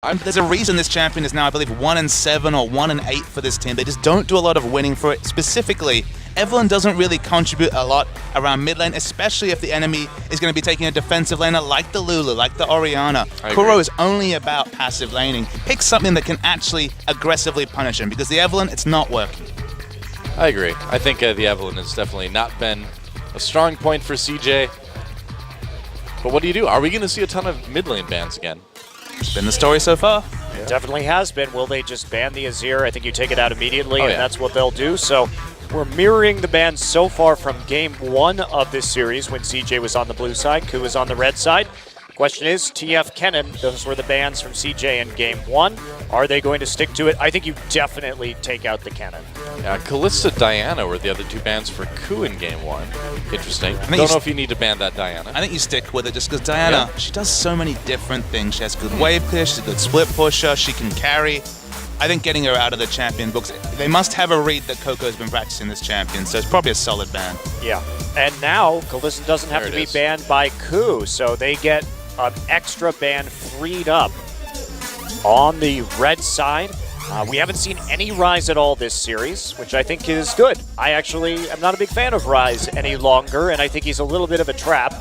There's a reason this champion is now, I believe, 1-7 or 1-8 for this team. They just don't do a lot of winning for it. Specifically, Evelynn doesn't really contribute a lot around mid lane, especially if the enemy is going to be taking a defensive laner like the Lulu, like the Orianna. KOO is only about passive laning. Pick something that can actually aggressively punish him, because the Evelynn, it's not working. I agree. I think the Evelynn has definitely not been a strong point for CJ. But what do you do? Are we going to see a ton of mid lane bans again? It's been the story so far. It definitely has been. Will they just ban the Azir? I think you take it out immediately, and that's what they'll do. So we're mirroring the bans so far from game 1 of this series when CJ was on the blue side, KOO was on the red side. Question is, TF Kennen, those were the bans from CJ in game 1. Are they going to stick to it? I think you definitely take out the Kennen. Yeah, Kalista Diana were the other 2 bans for KOO in game 1. Interesting. I don't know if you need to ban that Diana. I think you stick with it just because Diana, she does so many different things. She has good wave clear, she's a good split pusher, she can carry. I think getting her out of the champion books, they must have a read that Coco's been practicing this champion, so it's probably a solid ban. Yeah, and now Kalista doesn't have to be banned by KOO, so they get an extra ban freed up on the red side. We haven't seen any Ryze at all this series, which I think is good. I actually am not a big fan of Ryze any longer, and I think he's a little bit of a trap.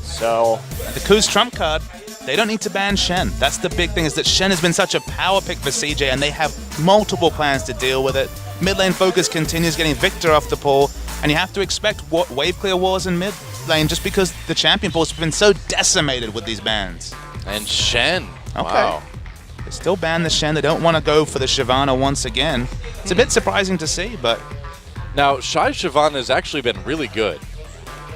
So the KOO's trump card, they don't need to ban Shen. That's the big thing, is that Shen has been such a power pick for CJ, and they have multiple plans to deal with it. Mid lane focus continues, getting Victor off the pool, and you have to expect wave clear wars in mid lane just because the champion pool has been so decimated with these bans. And Shen. Okay. Wow. They still ban the Shen. They don't want to go for the Shyvana once again. It's a bit surprising to see, but... Now, Shy Shyvana has actually been really good.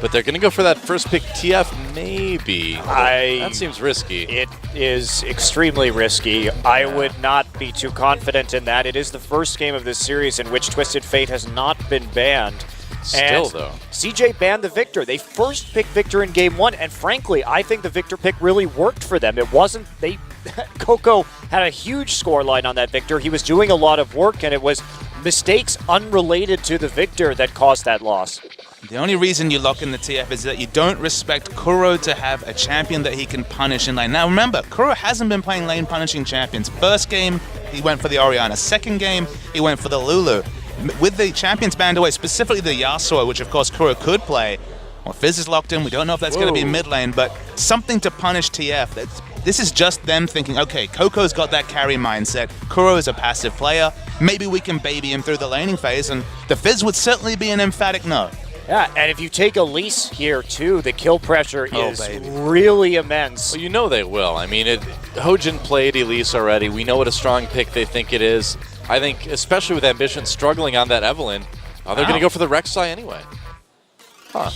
But they're going to go for that first pick TF, maybe. That seems risky. It is extremely risky. I would not be too confident in that. It is the first game of this series in which Twisted Fate has not been banned. Still, and though. CJ banned the Victor. They first picked Victor in game 1, and frankly, I think the Victor pick really worked for them. It wasn't... KOO had a huge scoreline on that Victor. He was doing a lot of work, and it was mistakes unrelated to the Victor that caused that loss. The only reason you lock in the TF is that you don't respect KOO to have a champion that he can punish in lane. Now remember, KOO hasn't been playing lane punishing champions. First game, he went for the Orianna. Second game, he went for the Lulu. With the champions banned away, specifically the Yasuo, which of course KOO could play, well, Fizz is locked in. We don't know if that's going to be mid lane, but something to punish TF. This is just them thinking, okay, Coco's got that carry mindset. KOO is a passive player. Maybe we can baby him through the laning phase, and the Fizz would certainly be an emphatic no. Yeah, and if you take Elise here too, the kill pressure is really immense. Well, you know they will. I mean, Hojin played Elise already. We know what a strong pick they think it is. I think, especially with Ambition struggling on that Evelynn, they're going to go for the Rek'Sai anyway. Huh.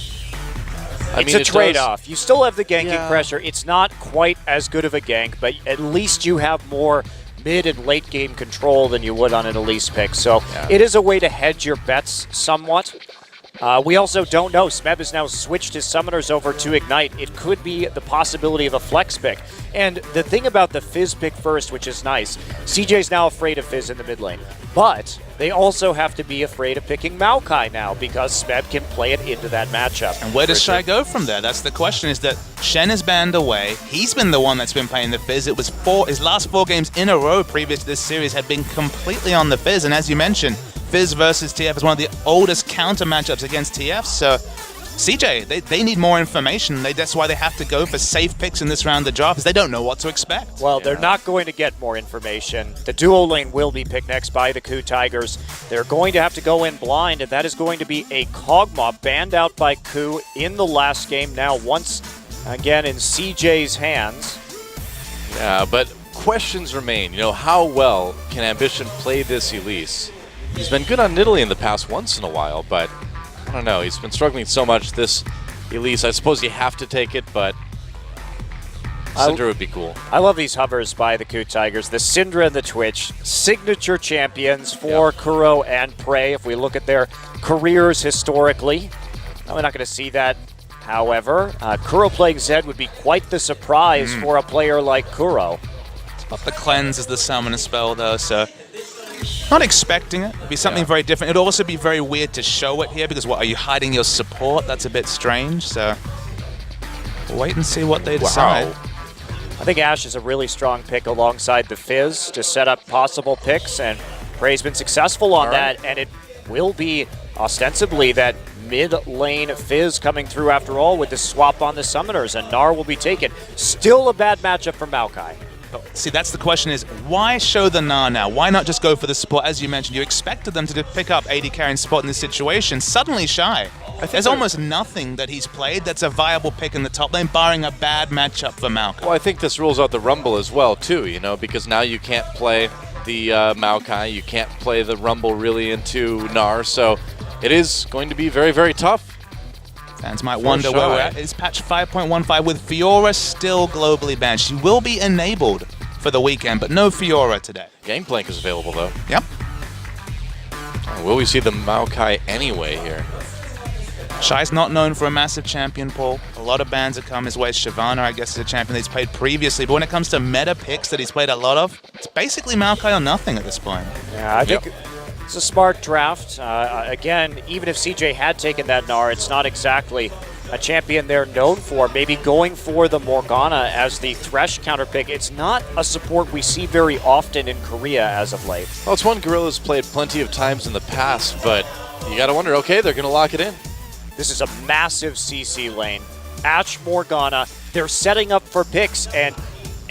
It's a trade-off. You still have the ganking pressure. It's not quite as good of a gank, but at least you have more mid and late game control than you would on an Elise pick. So it is a way to hedge your bets somewhat. We also don't know. Smeb has now switched his summoners over to Ignite. It could be the possibility of a flex pick. And the thing about the Fizz pick first, which is nice, CJ's now afraid of Fizz in the mid lane. But they also have to be afraid of picking Maokai now because Smeb can play it into that matchup. And where does Shy go from there? That's the question, is that Shen is banned away. He's been the one that's been playing the Fizz. It was his last 4 games in a row previous to this series had been completely on the Fizz. And as you mentioned, Fizz versus TF is one of the oldest counter matchups against TF, so CJ, they need more information. That's why they have to go for safe picks in this round of the draft, because they don't know what to expect. Well, they're not going to get more information. The duo lane will be picked next by the KOO Tigers. They're going to have to go in blind, and that is going to be a Kog'Maw banned out by KOO in the last game, now once again in CJ's hands. Yeah, but questions remain. You know, how well can Ambition play this Elise? He's been good on Nidalee in the past once in a while, but I don't know. He's been struggling so much this Elise. I suppose you have to take it, but Syndra would be cool. I love these hovers by the KOO Tigers. The Syndra and the Twitch, signature champions for KOO and Prey. If we look at their careers historically, we're not going to see that. However, KOO playing Zed would be quite the surprise for a player like KOO. The cleanse is the summoner spell though, so not expecting it. It'd be something very different. It'd also be very weird to show it here because what, are you hiding your support? That's a bit strange, so we'll wait and see what they decide. I think Ashe is a really strong pick alongside the Fizz to set up possible picks, and Prey's been successful on that, and it will be ostensibly that mid-lane Fizz coming through after all with the swap on the Summoners, and Gnar will be taken. Still a bad matchup for Maokai. See, that's the question is, why show the Gnar now? Why not just go for the support? As you mentioned, you expected them to pick up AD carrying support in this situation. Suddenly Shy. There's almost nothing that he's played that's a viable pick in the top lane, barring a bad matchup for Maokai. Well, I think this rules out the Rumble as well, too, you know, because now you can't play the Maokai, you can't play the Rumble really into Gnar, so it is going to be very, very tough. Fans might wonder where we're at. It's patch 5.15 with Fiora still globally banned. She will be enabled for the weekend, but no Fiora today. Gangplank is available, though. Yep. Will we see the Maokai anyway here? Shy's not known for a massive champion pool. A lot of bans have come his way. Shyvana, I guess, is a champion that he's played previously, but when it comes to meta picks that he's played a lot of, it's basically Maokai or nothing at this point. Yeah, I think it's a smart draft. Again, even if CJ had taken that Gnar, it's not exactly a champion they're known for. Maybe going for the Morgana as the Thresh counter pick. It's not a support we see very often in Korea as of late. Well, it's one Gorilla's played plenty of times in the past, but you got to wonder, okay, they're going to lock it in. This is a massive CC lane. Ashe, Morgana, they're setting up for picks, and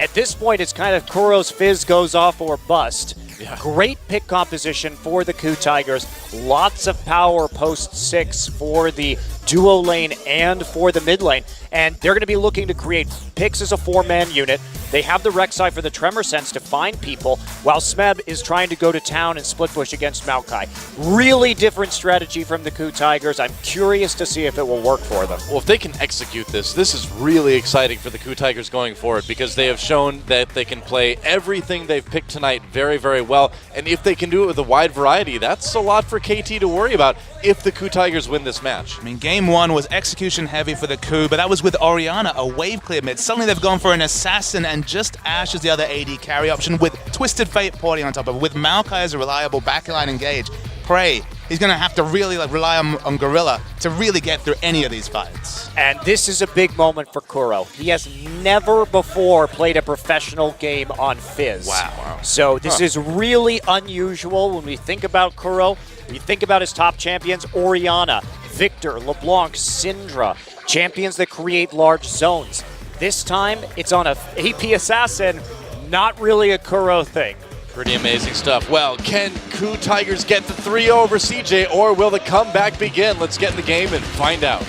at this point, it's kind of Kuro's Fizz goes off or bust. Yeah. Great pick composition for the KOO Tigers. Lots of power post 6 for the duo lane and for the mid lane. And they're going to be looking to create picks as a 4-man unit. They have the Rek'Sai for the Tremor Sense to find people, while Smeb is trying to go to town and split push against Maokai. Really different strategy from the KOO Tigers. I'm curious to see if it will work for them. Well, if they can execute this is really exciting for the KOO Tigers going forward, because they have shown that they can play everything they've picked tonight very, very well. And if they can do it with a wide variety, that's a lot for KT to worry about if the KOO Tigers win this match. I mean, game 1 was execution heavy for the KOO, but that was with Orianna, a wave clear mid. Suddenly they've gone for an assassin, and just Ashe as the other AD carry option with Twisted Fate porting on top of it. With Maokai as a reliable backline engage, Prey, he's going to have to really rely on Gorilla to really get through any of these fights. And this is a big moment for Kuro. He has never before played a professional game on Fizz. Wow. So this is really unusual when we think about Kuro. We think about his top champions, Orianna, Victor, LeBlanc, Syndra, champions that create large zones. This time, it's on a AP assassin, not really a Kuro thing. Pretty amazing stuff. Well, can KOO Tigers get the 3-0 over CJ, or will the comeback begin? Let's get in the game and find out.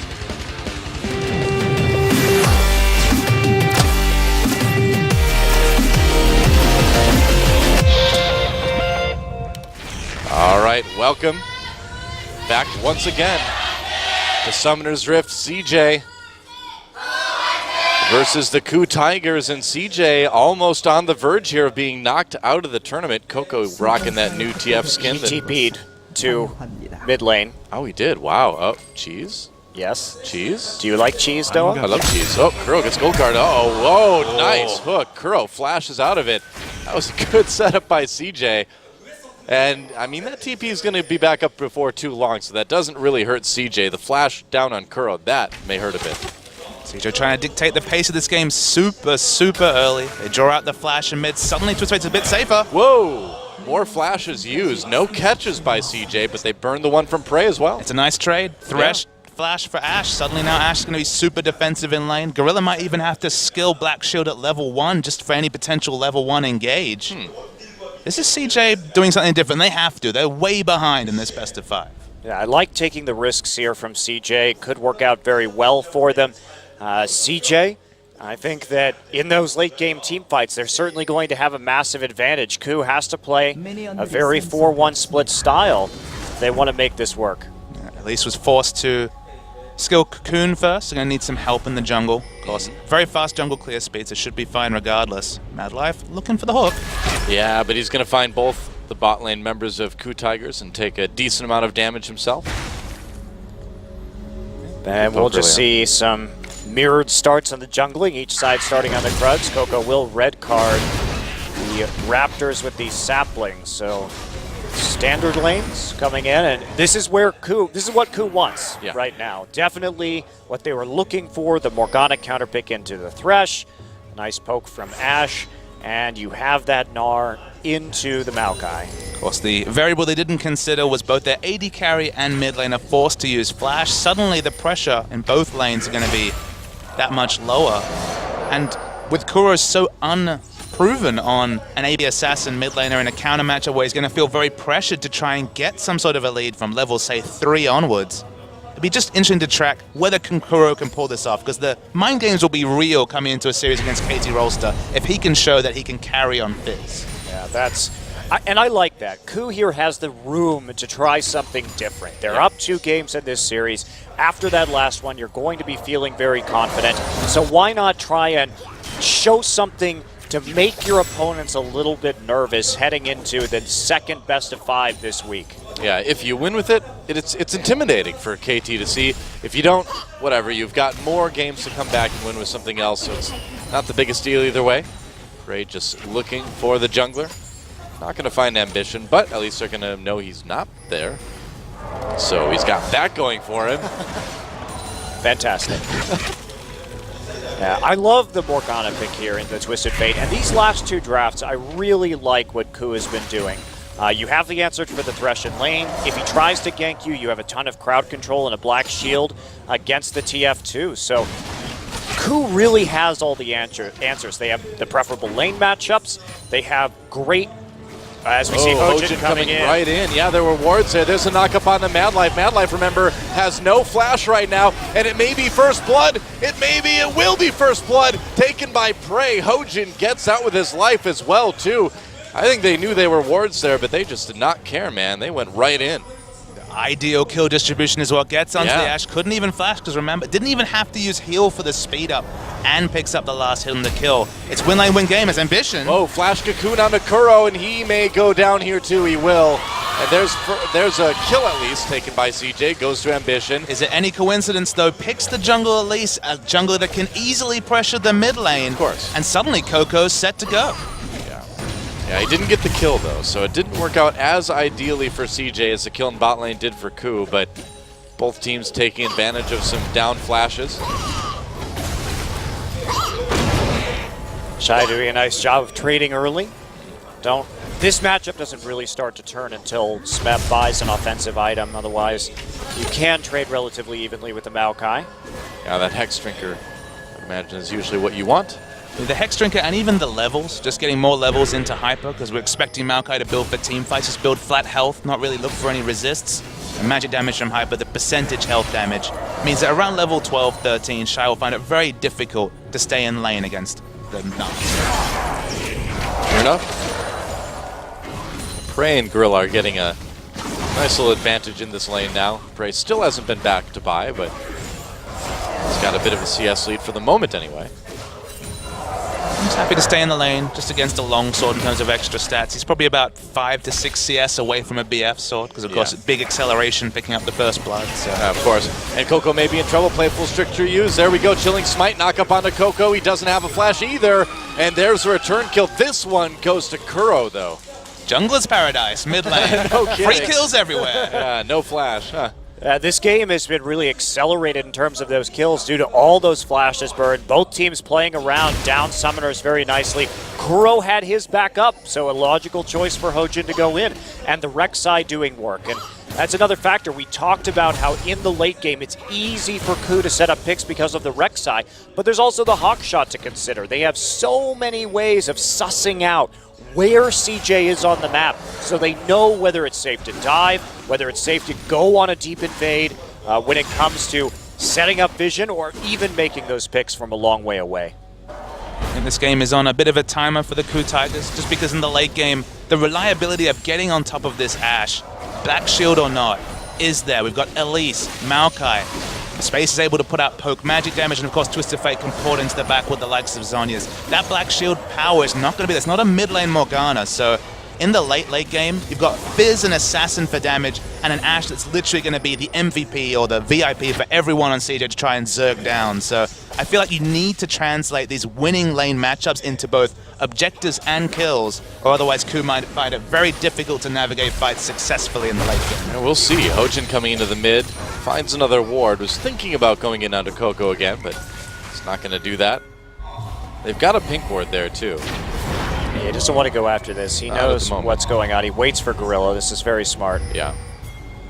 All right, welcome back once again to Summoner's Rift. CJ versus the KOO Tigers, and CJ almost on the verge here of being knocked out of the tournament. KOO rocking that new TF skin. He TP'd to mid lane. Oh, he did. Wow. Oh, cheese. Yes. Cheese? Do you like cheese, Doa? I love cheese. Oh, Kuro gets gold card. Oh, whoa, nice hook. Kuro flashes out of it. That was a good setup by CJ. And, I mean, that TP is going to be back up before too long, so that doesn't really hurt CJ. The flash down on Kuro, that may hurt a bit. CJ trying to dictate the pace of this game super, super early. They draw out the flash in mid. Suddenly, Twist Fate's a bit safer. Whoa! More flashes used. No catches by CJ, but they burned the one from Prey as well. It's a nice trade. Thresh, flash for Ashe. Suddenly now Ashe is going to be super defensive in lane. Gorilla might even have to skill Black Shield at level 1 just for any potential level 1 engage. This is CJ doing something different. They have to. They're way behind in this best of 5. Yeah, I like taking the risks here from CJ. Could work out very well for them. CJ, I think that in those late game team fights, they're certainly going to have a massive advantage. KOO has to play a very 4-1 split style if they want to make this work. Elise was forced to skill Cocoon first. They're going to need some help in the jungle. Of course, very fast jungle clear speeds. It should be fine regardless. Mad Life looking for the hook. Yeah, but he's going to find both the bot lane members of KOO Tigers and take a decent amount of damage himself. And we'll just see some mirrored starts on the jungling, each side starting on the Krugs. KOO will red card the Raptors with these saplings. So standard lanes coming in, and this is where KOO, this is what KOO wants right now. Definitely what they were looking for, the Morgana counterpick into the Thresh. Nice poke from Ashe, and you have that Gnar into the Maokai. Of course, the variable they didn't consider was both their AD carry and mid lane are forced to use Flash. Suddenly, the pressure in both lanes are going to be that much lower. And with Kuro so unproven on an AD assassin mid laner in a counter matchup where he's going to feel very pressured to try and get some sort of a lead from level, say, 3 onwards, it'd be just interesting to track whether Kuro can pull this off, because the mind games will be real coming into a series against KT Rolster if he can show that he can carry on Fizz. Yeah, and I like that. KOO here has the room to try something different. They're up 2 games in this series. After that last one, you're going to be feeling very confident. So why not try and show something to make your opponents a little bit nervous heading into the second best of 5 this week? Yeah, if you win with it, it's intimidating for KT to see. If you don't, whatever, you've got more games to come back and win with something else, so it's not the biggest deal either way. Ray just looking for the jungler. Not going to find Ambition, but at least they're going to know he's not there. So he's got that going for him. Fantastic. Yeah, I love the Morgana pick here in the Twisted Fate, and these last 2 drafts, I really like what KOO has been doing. You have the answer for the Thresh in lane. If he tries to gank you, you have a ton of crowd control and a black shield against the TF2. So KOO really has all the answers. They have the preferable lane matchups. They have great, as we see Hojin coming in. Right in. Yeah, there were wards there. There's a knock-up on the Mad Life. Mad Life, remember, has no flash right now, and it may be first blood. It will be first blood taken by Prey. Hojin gets out with his life as well, too. I think they knew they were wards there, but they just did not care, man. They went right in. Ideal kill distribution is what gets onto the Ashe. Couldn't even flash, because remember, didn't even have to use heal for the speed up, and picks up the last hit on the kill. It's win lane win game as Ambition. Oh, flash cocoon onto Kuro, and he may go down here too. He will. And there's a kill at least taken by CJ. Goes to Ambition. Is it any coincidence though? Picks the jungle at least, a jungler that can easily pressure the mid lane. Of course. And suddenly Coco's set to go. Yeah, he didn't get the kill though, so it didn't work out as ideally for CJ as the kill in bot lane did for KOO, but both teams taking advantage of some down flashes. Shy doing a nice job of trading early. This matchup doesn't really start to turn until Smeb buys an offensive item, otherwise you can trade relatively evenly with the Maokai. Yeah, that Hex Drinker, I imagine, is usually what you want. The Hex Drinker and even the levels, just getting more levels into Hyper, because we're expecting Maokai to build for team fights, just build flat health, not really look for any resists. And magic damage from Hyper, the percentage health damage, means that around level 12, 13, Shy will find it very difficult to stay in lane against the Nuts. Fair enough. Prey and Gorilla are getting a nice little advantage in this lane now. Prey still hasn't been back to buy, but he's got a bit of a CS lead for the moment anyway. He's happy to stay in the lane, just against a longsword in terms of extra stats. He's probably about 5 to 6 CS away from a BF sword, because of course big acceleration picking up the first blood. So. Of course. And Coco may be in trouble. Playful stricter use. There we go. Chilling Smite. Knock up onto Coco. He doesn't have a flash either. And there's a return kill. This one goes to Kuro though. Jungler's paradise, mid lane. No kidding. Free kills everywhere. Yeah, no flash. Huh. This game has been really accelerated in terms of those kills due to all those flashes burned. Both teams playing around down summoners very nicely. Kuro had his back up, so a logical choice for Hojin to go in. And the Rek'Sai doing work. And that's another factor. We talked about how in the late game it's easy for KOO to set up picks because of the Rek'Sai, but there's also the Hawk Shot to consider. They have so many ways of sussing out where CJ is on the map, so they know whether it's safe to dive, whether it's safe to go on a deep invade when it comes to setting up vision or even making those picks from a long way away. And this game is on a bit of a timer for the KOO Tigers, just because in the late game, the reliability of getting on top of this Ashe, Black Shield or not, is there. We've got Elise, Maokai. Space is able to put out poke magic damage, and of course Twisted Fate can pour it into the back with the likes of Zhonya's. That Black Shield power is not going to be there. It's not a mid lane Morgana, so in the late game, you've got Fizz and Assassin for damage, and an Ashe that's literally going to be the MVP or the VIP for everyone on CJ to try and zerg down. So I feel like you need to translate these winning lane matchups into both objectives and kills, or otherwise KOO might find it very difficult to navigate fights successfully in the late game. Yeah, we'll see. Hojin coming into the mid, finds another ward, was thinking about going in onto Coco again, but he's not going to do that. They've got a pink ward there, too. He doesn't want to go after this. He knows what's going on. He waits for Gorilla. This is very smart. Yeah.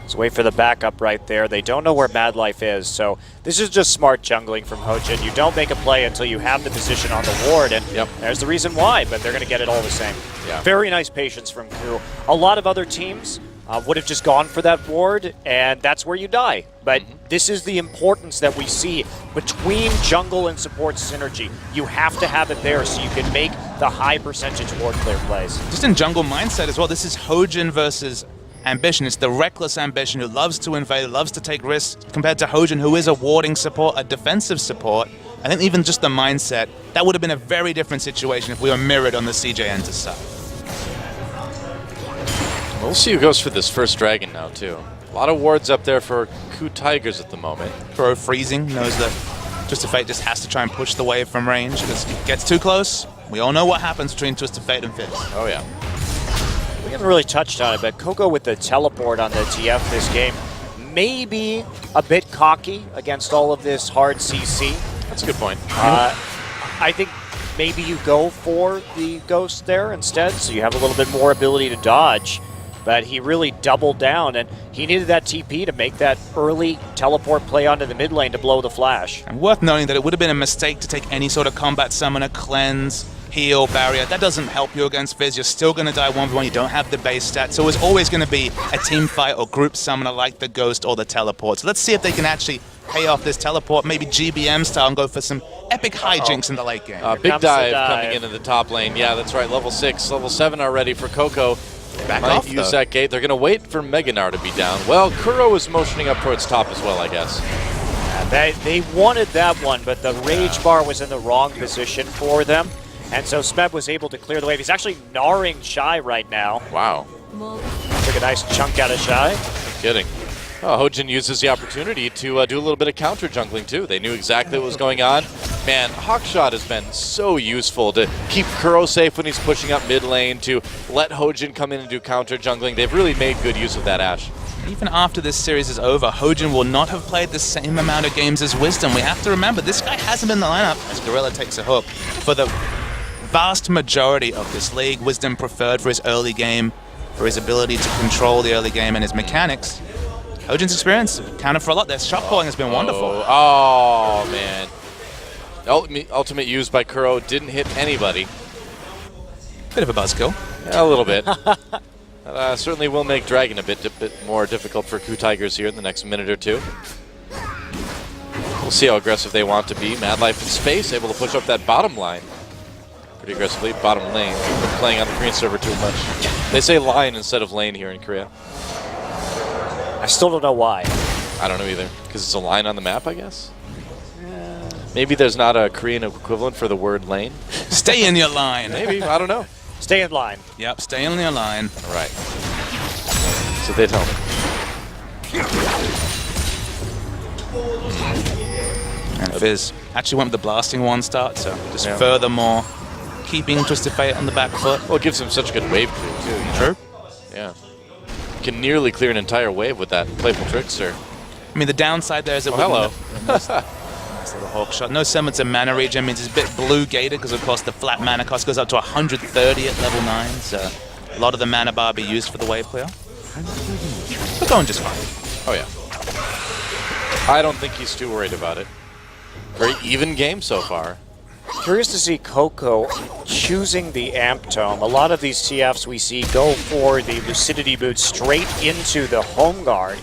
Let's wait for the backup right there. They don't know where Mad Life is, so this is just smart jungling from Hojin. You don't make a play until you have the position on the ward, and there's the reason why, but they're going to get it all the same. Yeah. Very nice patience from KOO. A lot of other teams would have just gone for that ward, and that's where you die. But this is the importance that we see between jungle and support synergy. You have to have it there so you can make the high percentage ward clear plays. Just in jungle mindset as well, this is Hojin versus Ambition. It's the reckless Ambition who loves to invade, loves to take risks, compared to Hojin, who is a warding support, a defensive support. I think even just the mindset, that would have been a very different situation if we were mirrored on the CJ Entus side. We'll see who goes for this first dragon now, too. A lot of wards up there for KOO Tigers at the moment. KOO freezing, knows that Twisted Fate just has to try and push the wave from range, because if it gets too close, we all know what happens between Twisted Fate and Fizz. Oh, yeah. We haven't really touched on it, but KOO with the teleport on the TF this game, maybe a bit cocky against all of this hard CC. That's a good point. I think maybe you go for the Ghost there instead, so you have a little bit more ability to dodge. But he really doubled down, and he needed that TP to make that early teleport play onto the mid lane to blow the flash. And worth noting that it would have been a mistake to take any sort of combat summoner, cleanse, heal, barrier. That doesn't help you against Fizz. You're still going to die 1v1. You don't have the base stat. So it's always going to be a team fight or group summoner like the Ghost or the teleport. So let's see if they can actually pay off this teleport, maybe GBM style, and go for some epic hijinks in the late game. Big dive coming into the top lane. Yeah, that's right. Level 6, level 7 already for KOO. Back Might off, use that gate. They're going to wait for Meganar to be down. Well, KOO is motioning up towards top as well, I guess. They wanted that one, but the Rage Bar was in the wrong position for them. And so Smeb was able to clear the wave. He's actually gnarring Shy right now. Wow. Took a nice chunk out of Shy. No kidding. Oh, Hojin uses the opportunity to do a little bit of counter jungling too. They knew exactly what was going on. Man, Hawkshot has been so useful to keep KOO safe when he's pushing up mid lane, to let Hojin come in and do counter jungling. They've really made good use of that Ashe. Even after this series is over, Hojin will not have played the same amount of games as Wisdom. We have to remember, this guy hasn't been in the lineup, as Gorilla takes a hook, for the vast majority of this league. Wisdom preferred for his early game, for his ability to control the early game and his mechanics. Hojin's experience counted for a lot. Their shot calling has been wonderful. Oh, man. Ultimate used by KOO didn't hit anybody. Bit of a buzzkill. Yeah, a little bit. Certainly will make Dragon a bit more difficult for KOO Tigers here in the next minute or two. We'll see how aggressive they want to be. Mad Life in space, able to push up that bottom line pretty aggressively. Bottom lane. Been playing on the Korean server too much. They say line instead of lane here in Korea. I still don't know why. I don't know either. Because it's a line on the map, I guess? Maybe there's not a Korean equivalent for the word lane. Stay in your line. Maybe. I don't know. Stay in line. Yep, stay in your line. All right. So they tell me. And Fizz actually went with the blasting one start, so just furthermore keeping Twisted Fate on the back foot. Well, it gives him such good wave clear, too. You know? True. Yeah. Can nearly clear an entire wave with that Playful Trickster. I mean, the downside there is that hello. Nice little hawk shot. No semblance of mana regen means it's a bit blue gated because, of course, the flat mana cost goes up to 130 at level 9, so a lot of the mana bar be used for the wave clear. We're going just fine. Oh, yeah. I don't think he's too worried about it. Very even game so far. Curious to see KOO choosing the Amp Tome. A lot of these TFs we see go for the Lucidity Boot straight into the Home Guard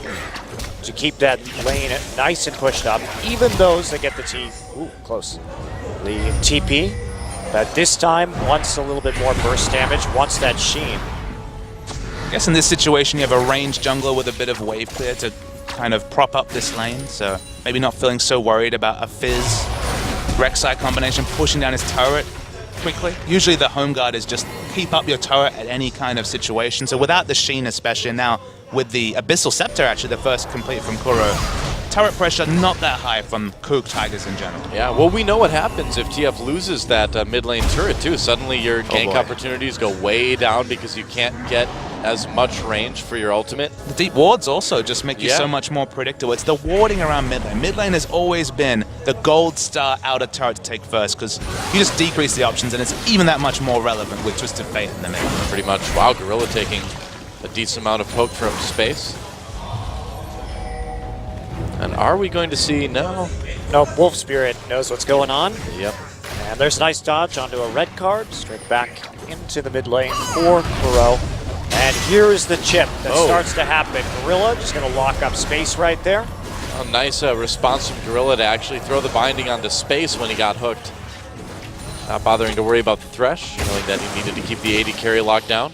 to keep that lane nice and pushed up. Even those that get the close. The TP, but this time wants a little bit more burst damage, wants that sheen. I guess in this situation you have a ranged jungler with a bit of wave clear to kind of prop up this lane, so maybe not feeling so worried about a Fizz Rek'Sai combination pushing down his turret quickly. Usually the home guard is just keep up your turret at any kind of situation. So without the Sheen especially, and now with the Abyssal Scepter actually the first complete from KOO, turret pressure not that high from KOO Tigers in general. Yeah, well we know what happens if TF loses that mid lane turret too. Suddenly your gank opportunities go way down because you can't get as much range for your ultimate. The deep wards also just make you so much more predictable. It's the warding around mid lane. Mid lane has always been the gold star outer turret to take first, because you just decrease the options and it's even that much more relevant with Twisted Fate in the mid. Pretty much. Wow, Gorilla taking a decent amount of poke from space. And are we going to see? No. No, Wolf Spirit knows what's going on. Yep. And there's a nice dodge onto a red card, straight back into the mid lane for KOO. And here is the chip that starts to happen. Gorilla just going to lock up space right there. A nice response from Gorilla to actually throw the binding onto space when he got hooked. Not bothering to worry about the Thresh, knowing that he needed to keep the AD carry locked down.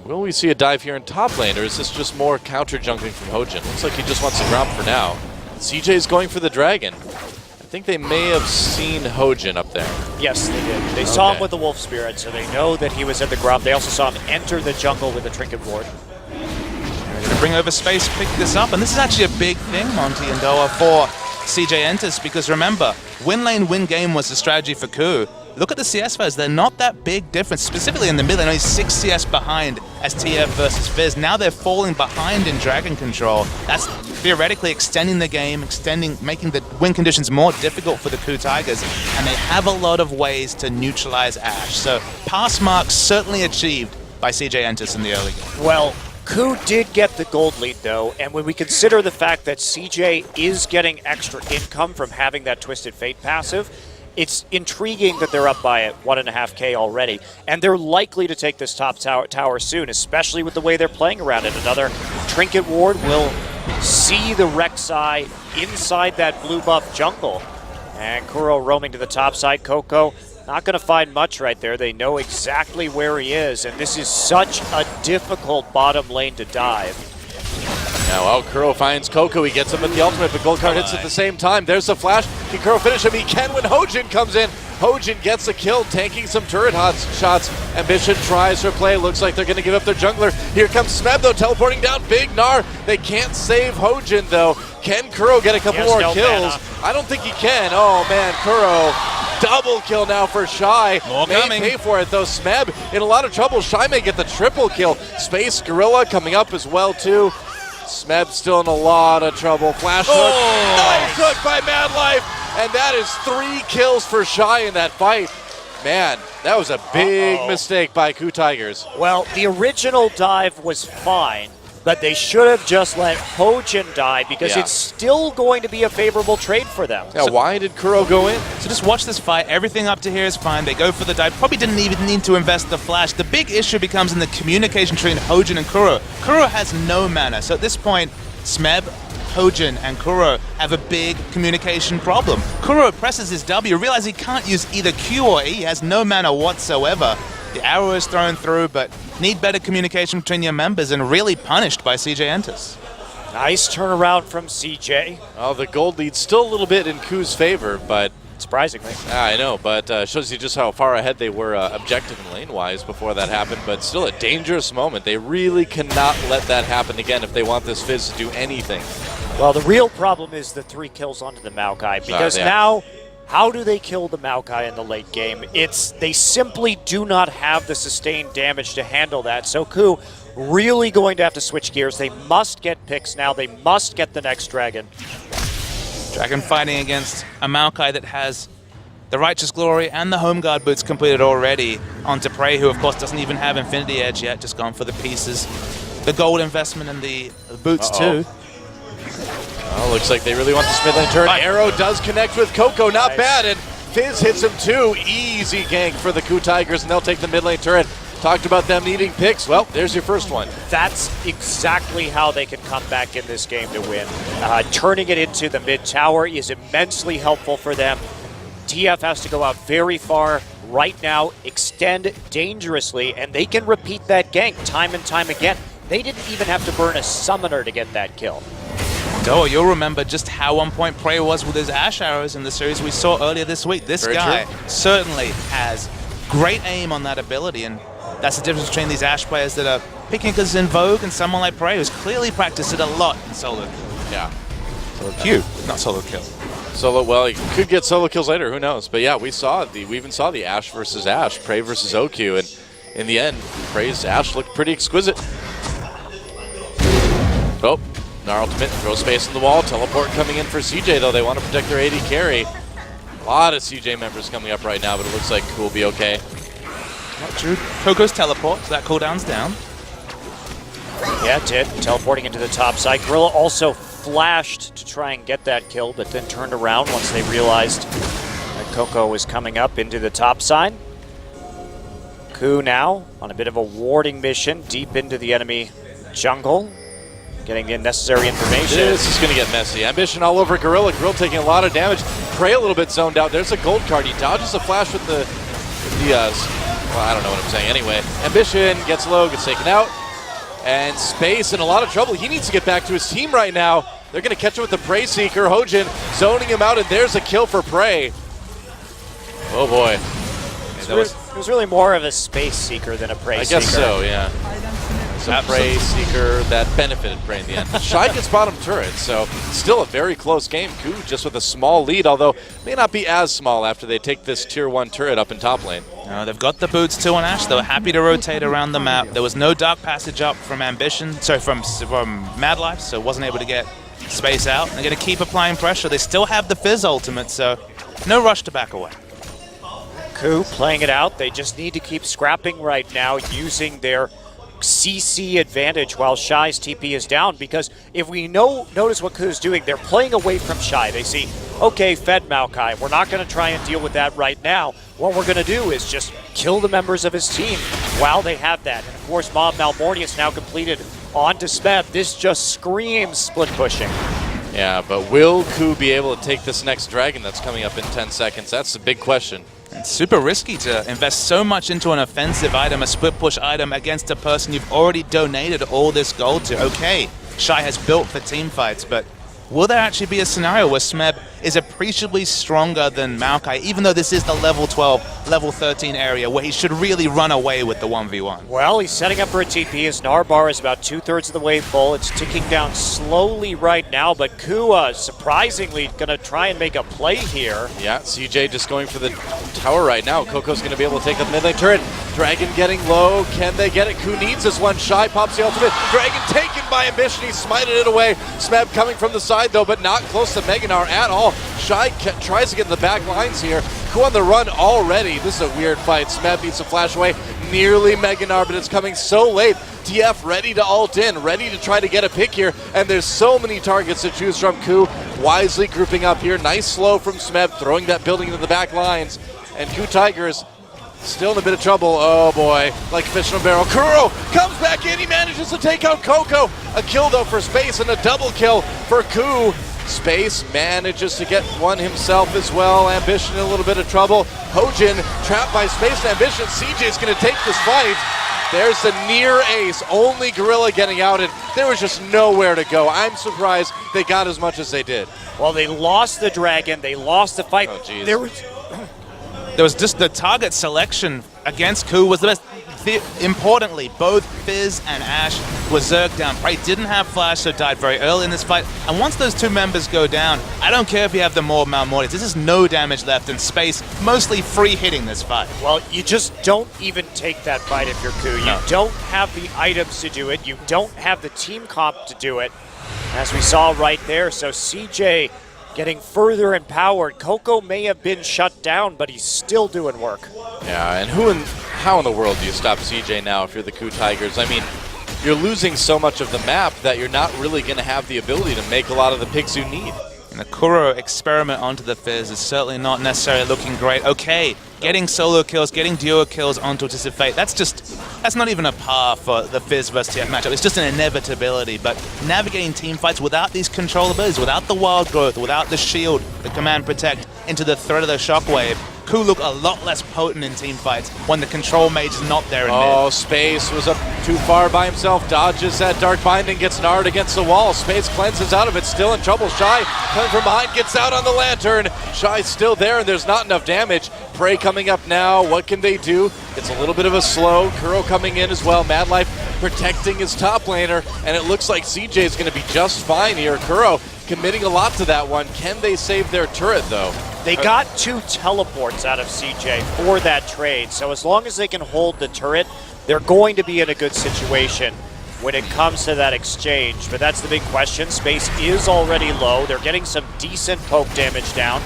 Will we see a dive here in top lane, or is this just more counter jungling from Hojin? Looks like he just wants to gromp for now. CJ is going for the dragon. I think they may have seen Hojin up there. Yes, they did. They saw him with the Wolf Spirit, so they know that he was at the gromp. They also saw him enter the jungle with the Trinket Ward. They're going to bring over space, pick this up, and this is actually a big thing, Monty and Doa, for CJ Entus, because remember, win lane, win game was the strategy for KOO. Look at the CS values, they're not that big difference, specifically in the mid lane, only 6 CS behind as TF versus Fizz. Now they're falling behind in Dragon Control. That's theoretically extending the game, making the win conditions more difficult for the KOO Tigers, and they have a lot of ways to neutralize Ashe. So pass marks certainly achieved by CJ Entus in the early game. Well, KOO did get the gold lead though, and when we consider the fact that CJ is getting extra income from having that Twisted Fate passive, it's intriguing that they're up by 1.5K already, and they're likely to take this top tower soon, especially with the way they're playing around it. Another Trinket Ward will see the Rek'Sai inside that blue buff jungle. And KOO roaming to the top side. KOO not going to find much right there. They know exactly where he is, and this is such a difficult bottom lane to dive. Now, KOO finds KOO. He gets him at the ultimate, but Gold Card hits at the same time. There's the flash. Can KOO finish him? He can when Hojin comes in. Hojin gets a kill, tanking some turret shots. Ambition tries for play. Looks like they're going to give up their jungler. Here comes Smeb, though, teleporting down. Big Gnar. They can't save Hojin, though. Can KOO get a couple more kills? I don't think he can. Oh, man, KOO. Double kill now for Shy. May pay for it, though. Smeb in a lot of trouble. Shy may get the triple kill. Space Gorilla coming up as well, too. Smeb still in a lot of trouble. Flash hook. Nice hook by Mad Life. And that is 3 kills for Shy in that fight. Man, that was a big mistake by KOO Tigers. Well, the original dive was fine, but they should have just let Hojin die because it's still going to be a favorable trade for them. Yeah, so why did KOO go in? So just watch this fight. Everything up to here is fine. They go for the dive. Probably didn't even need to invest the flash. The big issue becomes in the communication between Hojin and KOO. KOO has no mana. So at this point, Smeb, Hojin, and KOO have a big communication problem. KOO presses his W, realizes he can't use either Q or E. He has no mana whatsoever. The arrow is thrown through, but need better communication between your members, and really punished by CJ Entus. Nice turnaround from CJ. Oh, the gold lead's still a little bit in KOO's favor, but surprisingly. I know, but shows you just how far ahead they were objective and lane-wise before that happened, but still a dangerous moment. They really cannot let that happen again if they want this Fizz to do anything. Well, the real problem is the 3 kills onto the Maokai, because now, how do they kill the Maokai in the late game? They simply do not have the sustained damage to handle that. So KOO really going to have to switch gears. They must get picks now. They must get the next dragon. Dragon fighting against a Maokai that has the Righteous Glory and the Home Guard boots completed already onto Prey, who of course doesn't even have Infinity Edge yet, just gone for the pieces. The gold investment in the boots too. Oh, looks like they really want this mid lane turn. Arrow does connect with KOO, not bad, and Fizz hits him too. Easy gank for the KOO Tigers, and they'll take the mid lane turret. Talked about them needing picks. Well, there's your first one. That's exactly how they can come back in this game to win. Turning it into the mid tower is immensely helpful for them. TF has to go out very far right now, extend dangerously, and they can repeat that gank time and time again. They didn't even have to burn a summoner to get that kill. Oh, you'll remember just how on point Prey was with his Ashe arrows in the series we saw earlier this week. This guy certainly has great aim on that ability, and that's the difference between these Ashe players that are picking because it's in vogue and someone like Prey who's clearly practiced it a lot in solo. Yeah. Solo Q, not solo kill. Solo, well, he could get solo kills later, who knows? But yeah, we even saw the Ashe versus Ashe, Prey versus OQ, and in the end, Prey's Ashe looked pretty exquisite. Oh, Gnar ultimate, throw space in the wall, teleport coming in for CJ though. They want to protect their AD carry. A lot of CJ members coming up right now, but it looks like KOO will be okay. Not true. KOO's teleport, so that cooldown's down. Yeah, it did. Teleporting into the top side. Gorilla also flashed to try and get that kill, but then turned around once they realized that KOO was coming up into the top side. KOO now on a bit of a warding mission deep into the enemy jungle, getting the necessary information. This is going to get messy. Ambition all over Gorilla. Gorilla taking a lot of damage. Prey a little bit zoned out. There's a gold card. He dodges a flash with the well, I don't know what I'm saying. Anyway, Ambition gets low, gets taken out. And Space in a lot of trouble. He needs to get back to his team right now. They're going to catch him with the Prey Seeker. Hojin zoning him out, and there's a kill for Prey. Oh boy. It was really more of a Space Seeker than a Prey Seeker. I guess so, yeah. It's a Prey Seeker that benefited Prey in the end. Shy gets bottom turret, so still a very close game. KOO just with a small lead, although may not be as small after they take this tier 1 turret up in top lane. They've got the boots too on Ashe. They were happy to rotate around the map. There was no dark passage up from from Mad Life, so wasn't able to get Space out. They're going to keep applying pressure. They still have the Fizz ultimate, so no rush to back away. KOO playing it out. They just need to keep scrapping right now, using their CC advantage while Shy's TP is down, because if we notice what KOO's doing, they're playing away from Shy. They see, okay, fed Maokai, we're not going to try and deal with that right now. What we're going to do is just kill the members of his team while they have that. And of course, Mob Malmortius now completed onto Smeb. This just screams split pushing. Yeah, but will KOO be able to take this next dragon that's coming up in 10 seconds? That's the big question. It's super risky to invest so much into an offensive item, a split push item, against a person you've already donated all this gold to. Okay, Shy has built for team fights, but will there actually be a scenario where Smeb is appreciably stronger than Maokai, even though this is the level 12, level 13 area where he should really run away with the 1v1? Well, he's setting up for a TP. His Gnar bar is about 2/3 of the way full. It's ticking down slowly right now, but KOO surprisingly going to try and make a play here. Yeah, CJ just going for the tower right now. Coco's going to be able to take the mid lane turret. Dragon getting low. Can they get it? KOO needs this one. Shy pops the ultimate. Dragon taken by Ambition. He smited it away. Smeb coming from the side though, but not close to Mega Gnar at all. Shy tries to get in the back lines here. KOO on the run already. This is a weird fight. Smeb needs to flash away. Nearly Mega Gnar, but it's coming so late. TF ready to ult in, ready to try to get a pick here, and there's so many targets to choose from. KOO wisely grouping up here. Nice slow from Smeb, throwing that building into the back lines. And KOO Tigers still in a bit of trouble. Oh boy, like a fish in a barrel. Kuro comes back in, he manages to take out KOO. A kill though for Space and a double kill for KOO. Space manages to get one himself as well. Ambition in a little bit of trouble. Hojin trapped by Space and Ambition. CJ's going to take this fight. There's the near ace. Only Gorilla getting outed. There was just nowhere to go. I'm surprised they got as much as they did. Well, they lost the dragon. They lost the fight. Oh, geez. There was just the target selection against KOO was the best. Importantly, both Fizz and Ashe were zerged down. Prey didn't have flash, so died very early in this fight. And once those two members go down, I don't care if you have the more Malmortius. This is no damage left in Space, mostly free hitting this fight. Well, you just don't even take that fight if you're KOO. You don't have the items to do it. You don't have the team comp to do it, as we saw right there. So CJ getting further empowered. KOO may have been shut down, but he's still doing work. Yeah, and how in the world do you stop CJ now if you're the KOO Tigers? I mean, you're losing so much of the map that you're not really going to have the ability to make a lot of the picks you need. And the Kuro experiment onto the Fizz is certainly not necessarily looking great. Okay, getting solo kills, getting duo kills onto Twisted Fate, that's not even a par for the Fizz versus TF matchup. It's just an inevitability, but navigating team fights without these control abilities, without the wild growth, without the shield, the command protect, into the threat of the shockwave, KOO look a lot less potent in team fights when the control mage is not there in mid. Space was up too far by himself, dodges that Dark Binding, gets Nard against the wall. Space cleanses out of it, still in trouble. Shy coming from behind, gets out on the lantern. Shy's still there, and there's not enough damage. Prey coming up now, what can they do? It's a little bit of a slow. Kuro coming in as well. Mad Life protecting his top laner, and it looks like CJ is going to be just fine here. Kuro committing a lot to that one. Can they save their turret, though? They got 2 teleports out of CJ for that trade, so as long as they can hold the turret, they're going to be in a good situation. when it comes to that exchange, but that's the big question. Space is already low. They're getting some decent poke damage down.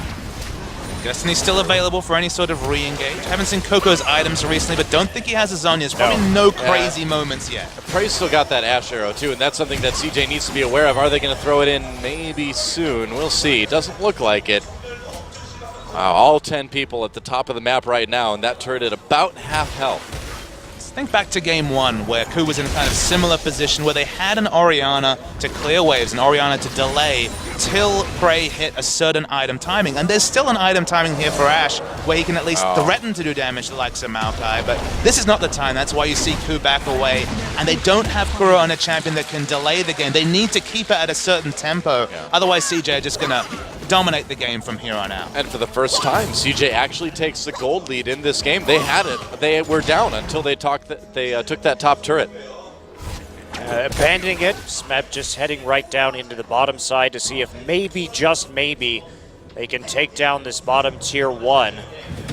Destiny's still available for any sort of re-engage. Haven't seen Coco's items recently, but don't think he has a Zhonya's. Probably no crazy moments yet. Prey's still got that Ash arrow too, and that's something that CJ needs to be aware of. Are they going to throw it in maybe soon? We'll see. Doesn't look like it. Wow, all 10 people at the top of the map right now, and that turret at about half health. Think back to game 1, where KOO was in a kind of similar position where they had an Orianna to clear waves, an Orianna to delay till Prey hit a certain item timing. And there's still an item timing here for Ashe, where he can at least threaten to do damage to the likes of Maokai, but this is not the time. That's why you see KOO back away. And they don't have Kuro on a champion that can delay the game. They need to keep it at a certain tempo. Otherwise, CJ are just going to dominate the game from here on out. And for the first time, CJ actually takes the gold lead in this game. They had it. They were down until they took that top turret. Abandoning it, Smeb just heading right down into the bottom side to see if maybe, just maybe, they can take down this bottom tier 1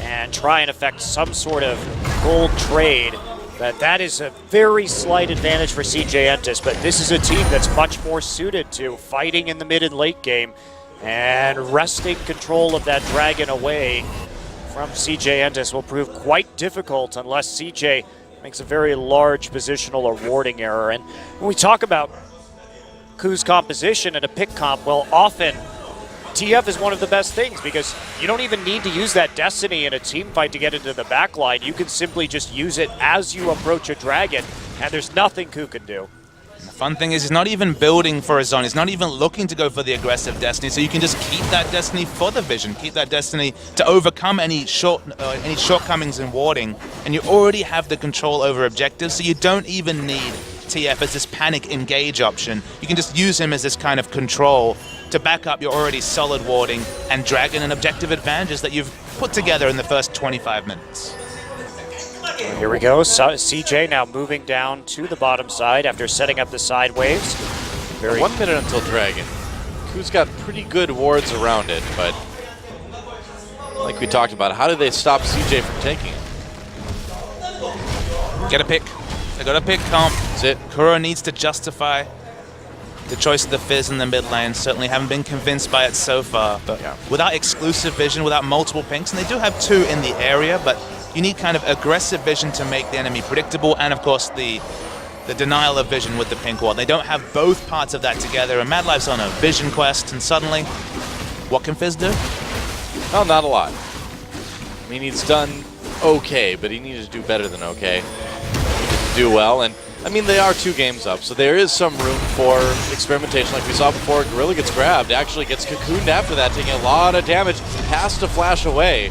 and try and affect some sort of gold trade. But that is a very slight advantage for CJ Entus, but this is a team that's much more suited to fighting in the mid and late game and wresting control of that dragon away from CJ Entus will prove quite difficult unless CJ makes a very large positional or warding error. And when we talk about KOO's composition and a pick comp, well, often TF is one of the best things because you don't even need to use that Destiny in a team fight to get into the backline. You can simply just use it as you approach a dragon, and there's nothing KOO can do. The fun thing is he's not even building for a zone. He's not even looking to go for the aggressive Destiny, so you can just keep that Destiny for the vision, keep that Destiny to overcome any shortcomings in warding, and you already have the control over objectives, so you don't even need TF as this panic engage option. You can just use him as this kind of control to back up your already solid warding and dragon and objective advantages that you've put together in the first 25 minutes. Here we go. CJ now moving down to the bottom side after setting up the side waves. 1 minute until Dragon. KOO's got pretty good wards around it, but like we talked about, how do they stop CJ from taking it? Get a pick. They got a pick comp. That's it. Kuro needs to justify the choice of the Fizz in the mid lane. Certainly haven't been convinced by it so far, but without exclusive vision, without multiple pinks, and they do have 2 in the area, but you need kind of aggressive vision to make the enemy predictable, and of course the denial of vision with the pink wall. They don't have both parts of that together, and Mad Life's on a vision quest, and suddenly, what can Fizz do? Well, not a lot. I mean, he's done okay, but he needed to do better than okay. He needed to do well, and I mean, they are 2 games up, so there is some room for experimentation. Like we saw before, Gorilla gets grabbed, actually gets cocooned after that, taking a lot of damage, has to flash away.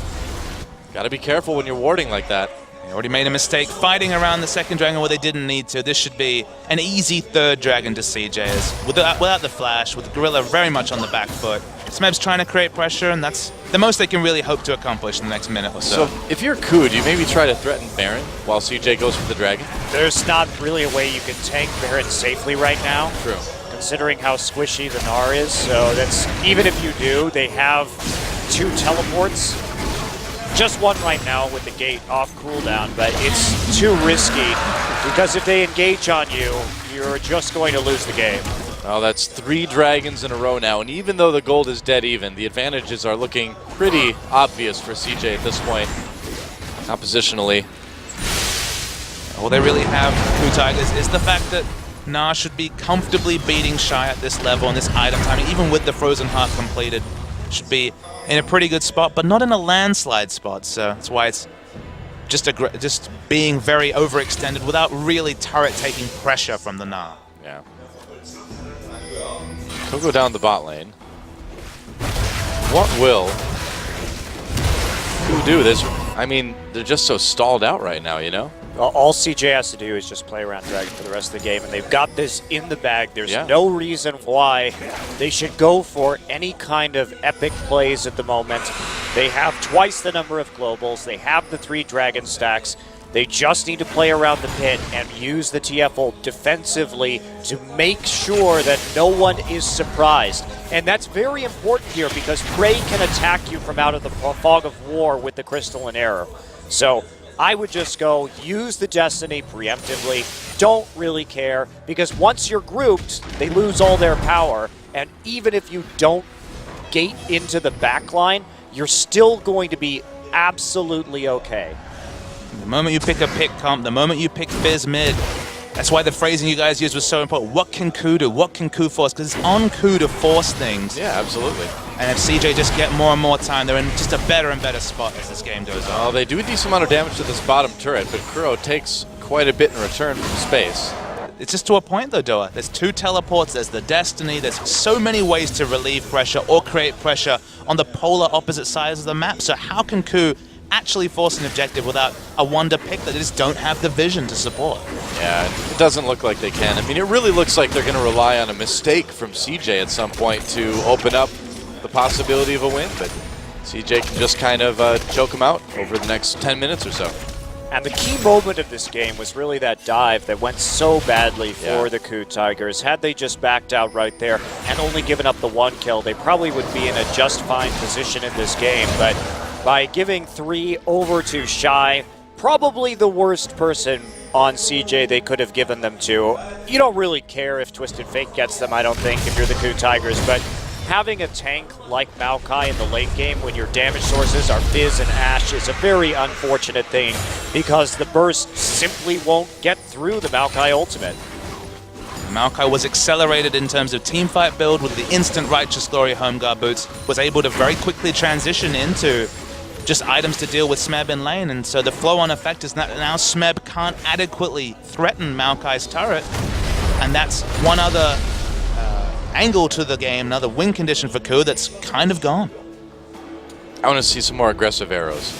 Gotta be careful when you're warding like that. They already made a mistake fighting around the second dragon where they didn't need to. This should be an easy third dragon to CJ's. Without the flash, with Gorilla very much on the back foot. Smeb's trying to create pressure, and that's the most they can really hope to accomplish in the next minute or so. So if you're KOO, do you maybe try to threaten Baron while CJ goes for the dragon? There's not really a way you can tank Baron safely right now. True. Considering how squishy the Gnar is, so that's, even if you do, they have 2 teleports. Just 1 right now with the gate off cooldown, but it's too risky because if they engage on you, you're just going to lose the game. Well, that's 3 dragons in a row now, and even though the gold is dead even, the advantages are looking pretty obvious for CJ at this point, compositionally. All they really have, KOO Tigers, is the fact that Gnar should be comfortably beating Shy at this level and this item timing, even with the Frozen Heart completed, should be in a pretty good spot, but not in a landslide spot, so that's why it's just being very overextended without really turret taking pressure from the Gnar. Yeah. He'll go down the bot lane. What will KOO do? I mean, they're just so stalled out right now, you know? All CJ has to do is just play around Dragon for the rest of the game, and they've got this in the bag. There's no reason why they should go for any kind of epic plays at the moment. They have twice the number of globals. They have the 3 dragon stacks. They just need to play around the pit and use the TF ult defensively to make sure that no one is surprised. And that's very important here because Prey can attack you from out of the fog of war with the Crystal and Arrow. So I would just go use the Destiny preemptively. Don't really care, because once you're grouped, they lose all their power, and even if you don't gate into the backline, you're still going to be absolutely okay. The moment you pick a pick comp, the moment you pick Fizz mid, that's why the phrasing you guys used was so important. What can KOO do? What can KOO force? Because it's on KOO to force things. Yeah, absolutely. And if CJ just get more and more time, they're in just a better and better spot as this game goes on. Oh, they do a decent amount of damage to this bottom turret, but KOO takes quite a bit in return from space. It's just to a point though, Doa. There's 2 teleports, there's the Destiny, there's so many ways to relieve pressure or create pressure on the polar opposite sides of the map. So how can KOO actually force an objective without a wonder pick that they just don't have the vision to support? Yeah, it doesn't look like they can. I mean, it really looks like they're going to rely on a mistake from CJ at some point to open up the possibility of a win, but CJ can just kind of choke them out over the next 10 minutes or so. And the key moment of this game was really that dive that went so badly for the KOO Tigers. Had they just backed out right there and only given up the 1 kill, they probably would be in a just fine position in this game. But by giving 3 over to Shy, probably the worst person on CJ they could have given them to. You don't really care if Twisted Fate gets them, I don't think, if you're the KOO Tigers, but having a tank like Maokai in the late game when your damage sources are Fizz and Ashe is a very unfortunate thing, because the burst simply won't get through the Maokai ultimate. Maokai was accelerated in terms of teamfight build with the instant Righteous Glory home guard boots, was able to very quickly transition into just items to deal with Smeb in lane, and so the flow-on effect is that now Smeb can't adequately threaten Maokai's turret, and that's one other angle to the game, another win condition for KOO that's kind of gone. I want to see some more aggressive arrows.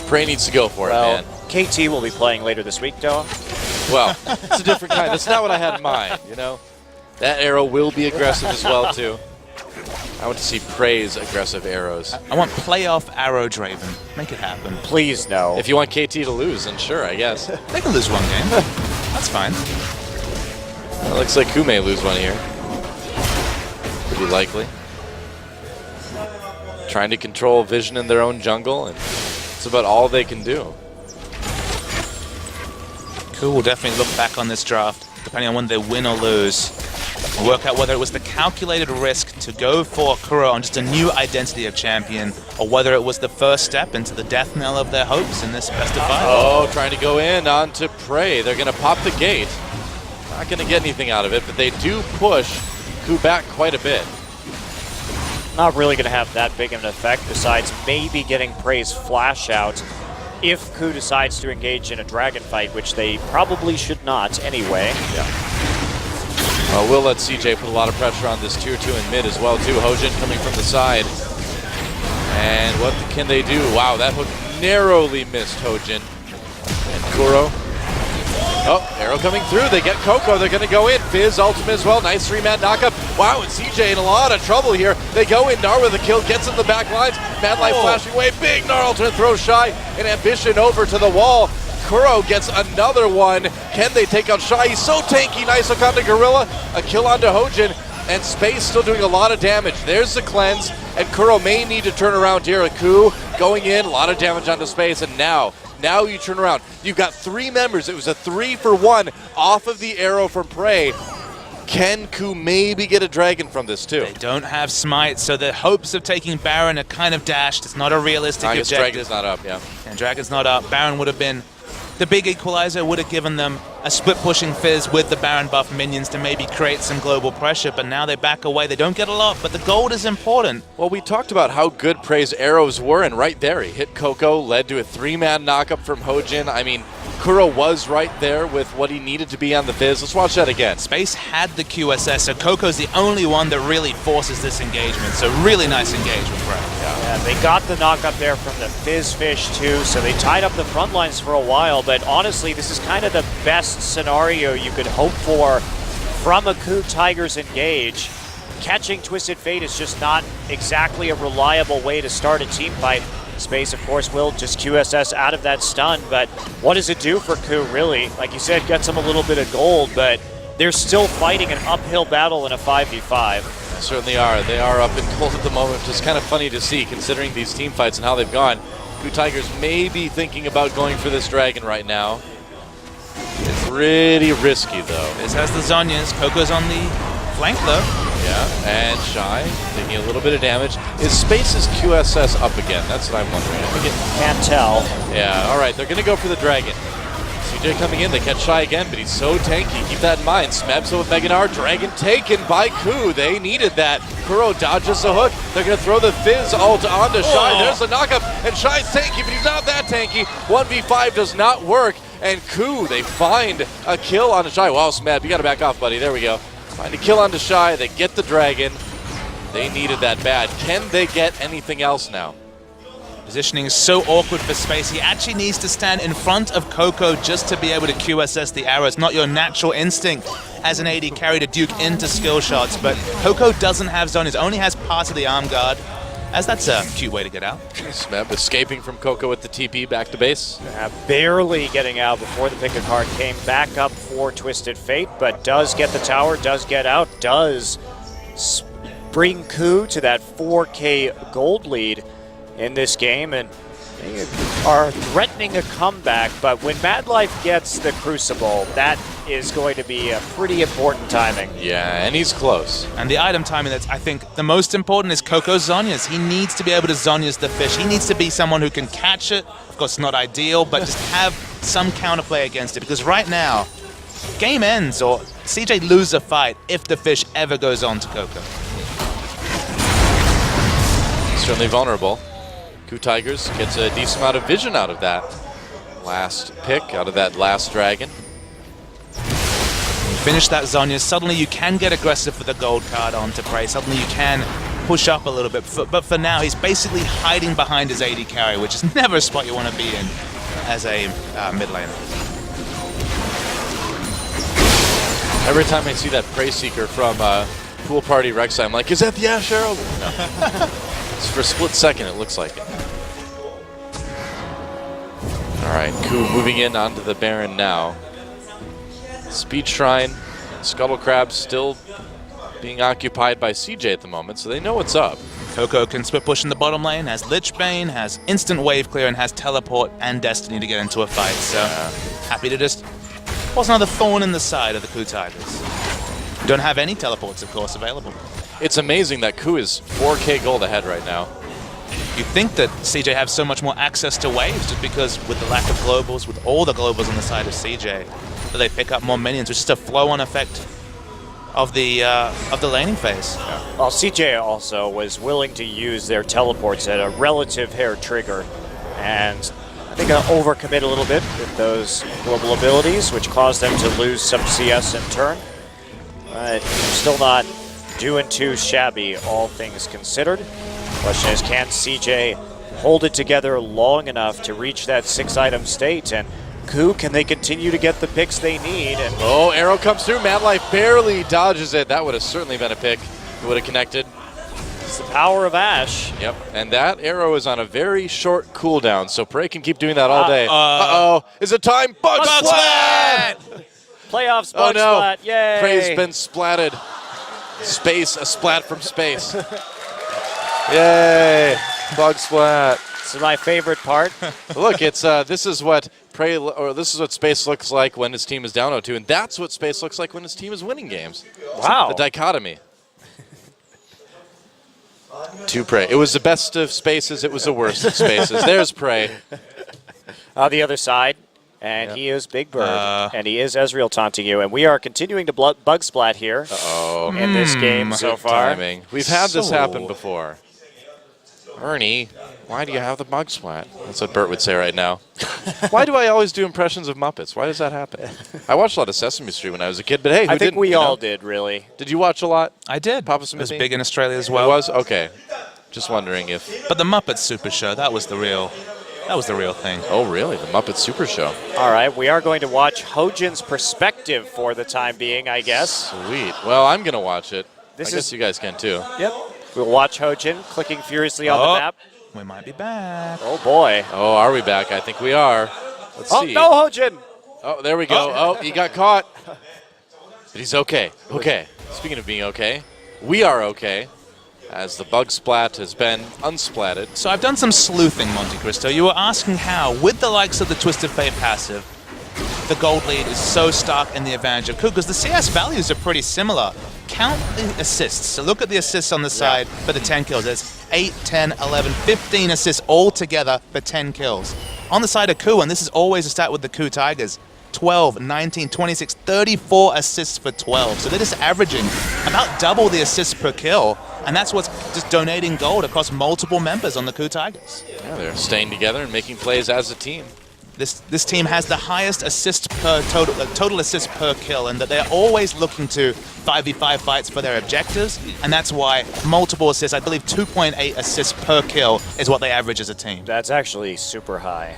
Prey needs to go for it, man. KT will be playing later this week, Doa. Well, it's a different kind. That's not what I had in mind, you know? That arrow will be aggressive as well, too. I want to see Prey's aggressive arrows. I want playoff Arrow Draven. Make it happen. Please, no. If you want KT to lose, then sure, I guess. They can lose 1 game. That's fine. Well, it looks like KOO may lose 1 here. Pretty likely. Trying to control vision in their own jungle, and it's about all they can do. KOO will definitely look back on this draft, depending on when they win or lose, and work out whether it was the calculated risk to go for KOO on just a new identity of champion, or whether it was the first step into the death knell of their hopes in this best of 5. Oh, trying to go in onto Prey. They're going to pop the gate. Not going to get anything out of it, but they do push KOO back quite a bit. Not really going to have that big of an effect, besides maybe getting Prey's flash out if KOO decides to engage in a dragon fight, which they probably should not anyway. Yeah. We'll let CJ put a lot of pressure on this tier 2 in mid as well, too. Hojin coming from the side. And what can they do? Wow, that hook narrowly missed Hojin. And Kuro. Oh, arrow coming through. They get KOO. They're going to go in. Fizz ultimate as well. Nice 3-man knockup. Wow, and CJ in a lot of trouble here. They go in. Gnar with a kill. Gets in the back lines. Mad Life flashing away. Big Gnar ultimate throw Shy. And Ambition over to the wall. Kuro gets another one. Can they take out Shy? He's so tanky. Nice hook onto Gorilla. A kill onto Hojin. And Space still doing a lot of damage. There's the cleanse. And Kuro may need to turn around here. KOO going in. A lot of damage onto Space. And now you turn around. You've got 3 members. It was a 3-for-1 off of the arrow from Prey. Can KOO maybe get a dragon from this too? They don't have smite, so the hopes of taking Baron are kind of dashed. It's not a realistic I guess objective. Dragon's not up, yeah. And Dragon's not up. Baron would have been the big equalizer, would have given them a split-pushing Fizz with the Baron buff minions to maybe create some global pressure, but now they back away. They don't get a lot, but the gold is important. Well, we talked about how good Prey's arrows were, and right there, he hit KOO, led to a 3-man knockup from Hojin. I mean, Kuro was right there with what he needed to be on the Fizz. Let's watch that again. Space had the QSS, so Coco's the only one that really forces this engagement, so really nice engagement, Prey. Yeah, they got the knockup there from the Fizz Fish too, so they tied up the front lines for a while, but honestly, this is kind of the best scenario you could hope for from a KOO Tigers engage. Catching Twisted Fate is just not exactly a reliable way to start a team fight. Space, of course, will just QSS out of that stun, but what does it do for KOO, really? Like you said, gets them a little bit of gold, but they're still fighting an uphill battle in a 5v5. They certainly are. They are up in gold at the moment, which is kind of funny to see, considering these team fights and how they've gone. KOO Tigers may be thinking about going for this dragon right now. It's pretty risky, though. This has the Zhonya's. KOO's on the flank, though. Yeah, and Shy taking a little bit of damage. Is Space's QSS up again? That's what I'm wondering. I think Can't tell. yeah, all right, they're going to go for the dragon. CJ coming in, they catch Shy again, but he's so tanky. Keep that in mind. Smebs with Mega Gnar, dragon taken by KOO. They needed that. Kuro dodges the hook. They're going to throw the Fizz ult onto Shy. There's the knockup, and Shy's tanky, but he's not that tanky. 1v5 does not work, and KOO, they find a kill on Shy. Wow, Smeb, you got to back off, buddy. There we go. Find a kill onto Shy. They get the dragon. They needed that bad. Can they get anything else now? Positioning is so awkward for Space. He actually needs to stand in front of KOO just to be able to QSS the arrows. Not your natural instinct as an AD carry to duke into skill shots, but KOO doesn't have Zhonya's, only has part of the arm guard, as that's a cute way to get out. Smeb escaping from KOO with the TP back to base. Barely getting out before the pick a card came back up for Twisted Fate, but does get the tower, does get out, does bring KOO to that 4K gold lead in this game, and they are threatening a comeback, but when Mad Life gets the Crucible, that is going to be a pretty important timing. Yeah, and he's close. And the item timing that's, I think, the most important is KOO's Zhonya's. He needs to be able to Zhonya's the fish. He needs to be someone who can catch it. Of course, not ideal, but just have some counterplay against it, because right now, game ends, or CJ loses a fight if the fish ever goes on to KOO. Certainly vulnerable. KOO Tigers gets a decent amount of vision out of that last pick, out of that last dragon. Finish that Zhonya's. Suddenly you can get aggressive with the gold card onto Prey. Suddenly you can push up a little bit. But for now, he's basically hiding behind his AD carry, which is never a spot you want to be in as a mid laner. Every time I see that Prey Seeker from Pool Party Rex, I'm like, is that the Ash Arrow? No. For a split second, it looks like it. All right, KOO moving in onto the Baron now. Speed Shrine, Scuttle Crab still being occupied by CJ at the moment, so they know what's up. KOO can split push in the bottom lane, has Lich Bane, has instant wave clear, and has teleport and Destiny to get into a fight. So happy to just was another thorn in the side of the KOO Tigers. Don't have any teleports, of course, available. It's amazing that KOO is 4K gold ahead right now. You'd think that CJ have so much more access to waves just because with the lack of globals, with all the globals on the side of CJ, that they pick up more minions, which is just a flow-on effect of the laning phase. Yeah. Well, CJ also was willing to use their teleports at a relative hair trigger, and I think overcommit a little bit with those global abilities, which caused them to lose some CS in turn. But still not doing too shabby, all things considered. Question is, can CJ hold it together long enough to reach that 6-item state? And KOO, can they continue to get the picks they need? And oh, arrow comes through. Mad Life barely dodges it. That would have certainly been a pick. It would have connected. It's the power of Ash. Yep, and that arrow is on a very short cooldown, so Prey can keep doing that all day. Uh-oh. Is it time? Bug Splat! Playoffs, Bug Splat. Yay! Prey's been splatted. Space, a splat from space. Yay! Bug Splat. This is my favorite part. Look, it's this is what Space looks like when his team is down 0-2, and that's what Space looks like when his team is winning games. Wow. The dichotomy. To Prey. It was the best of Spaces, it was the worst of Spaces. There's Prey. On the other side, and he is Big Bird, and he is Ezreal taunting you, and we are continuing to Bug Splat here in this game so far. Timing. We've had this happen before. Ernie, why do you have the Bug Splat? That's what Bert would say right now. Why do I always do impressions of Muppets? Why does that happen? I watched a lot of Sesame Street when I was a kid, but hey, who I think didn't, we all did, really. Did you watch a lot? I did. Papa It was Smithy? big in Australia as well. It was? Okay. Just wondering if... But the Muppets Super Show, that was the real thing. Oh, really? The Muppet Super Show. All right, we are going to watch Hojin's perspective for the time being, I guess. Sweet. Well, I'm going to watch it. I This guess you guys can too. Yep. We'll watch Hojin clicking furiously on the map. We might be back. Oh, boy. Oh, are we back? I think we are. Let's see. No, Hojin! Oh, there we go. Oh, he got caught. But he's okay. Okay. Speaking of being okay, we are okay. as the bug splat has been unsplatted. So I've done some sleuthing, Monte Cristo. You were asking how, with the likes of the Twisted Fate passive, the gold lead is so stark in the advantage of KOO, because the CS values are pretty similar. Count the assists. So look at the assists on the side for the 10 kills. There's 8, 10, 11, 15 assists all together for 10 kills. On the side of KOO, and this is always a stat with the KOO Tigers, 12, 19, 26, 34 assists for 12. So they're just averaging about double the assists per kill, and that's what's just donating gold across multiple members on the KOO Tigers. Yeah, they're staying together and making plays as a team. This team has the highest assist per total assists per kill, and that they're always looking to 5v5 fights for their objectives, and that's why multiple assists, I believe 2.8 assists per kill is what they average as a team. That's actually super high.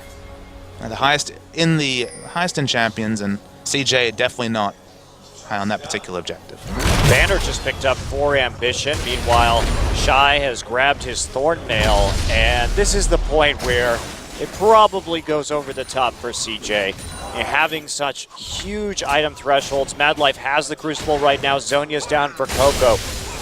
And the highest in Champions, and CJ definitely not high on that particular objective. Banner just picked up 4 Ambition. Meanwhile, Shy has grabbed his Thornmail, and this is the point where it probably goes over the top for CJ. Having such huge item thresholds, Madlife has the Crucible right now, Zhonya's down for KOO.